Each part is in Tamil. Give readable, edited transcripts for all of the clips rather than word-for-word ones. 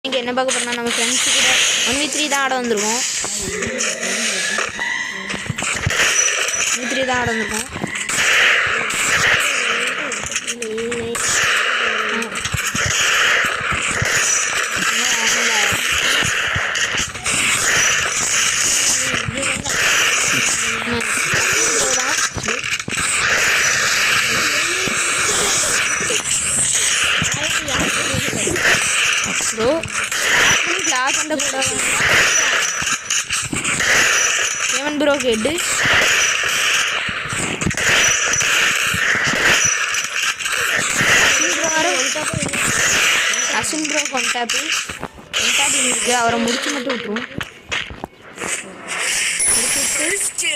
இங்கே என்ன பார்க்க போகிறோம்னா நம்ம ஃப்ரெண்ட்ஸு கூட 1v3 தான் ஆட வந்திருக்கோம். 1v3 தான் ஆட வந்திருக்கோம். ப்ரோ கிளாஸ் அந்த கூட ஏவன் ப்ரோ கேட்டு அஸ்வின் ப்ரோ கொண்டாப்பி இருக்கு. அவரை முடிச்சு மட்டும் விட்டுருவோம். முடிச்சுட்டு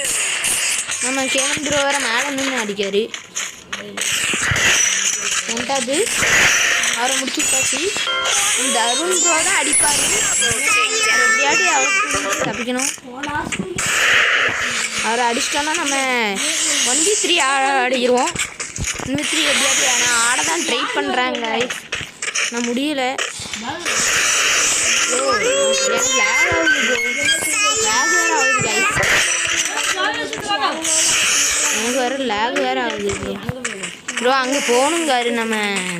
நம்ம கேவன் ப்ரோ வேறு மேலே நின்று அடிக்காரு. கொண்டாப்பு அவரை முடிச்சுட்டாச்சு. இந்த அருண் ப்ரோ தான் அடிப்பார். எப்படியாட்டி அவருக்கு தப்பிக்கணும். அவரை அடிச்சிட்டோன்னா நம்ம 1v3 ஆடிடுவோம். 1v3 எப்படியாட்டி நான் ஆட தான் ட்ரை பண்ணுறாங்க. நான் முடியல. எனக்கு லேக் ஆகுது ப்ரோ. லேக் வேறு ஆகுது கைஸ். எனக்கு வேறு லேக் வேறு ஆகுது ப்ரோ. ப்ரோ அங்கே போகணுங்காரு நம்ம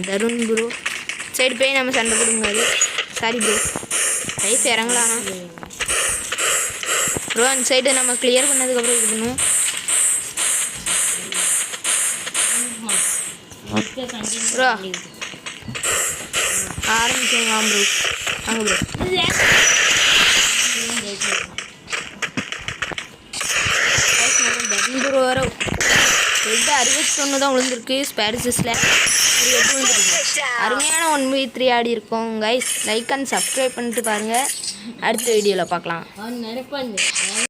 தருண் ப்ரோ. சைடு போய் நம்ம சண்டை போடுங்காரு. சாரி ப்ரோ, லைஃப் இறங்கலாண்ணா ப்ரோ. அந்த சைடு நம்ம கிளியர் பண்ணதுக்கப்புறம் இது பண்ணுவோம். ப்ரோ ஆரம்பிச்சுங்க ப்ரோ. வாங்க ப்ரோ. தருண் ப்ரோ வர 61 தான் விழுந்திருக்கு ஸ்பேரிசஸில். அருமையான 1v3 ஆடி இருக்கோம் கைஸ். லைக் அண்ட் சப்ஸ்கிரைப் பண்ணிட்டு பாருங்கள். அடுத்த வீடியோவில் பார்க்கலாம்.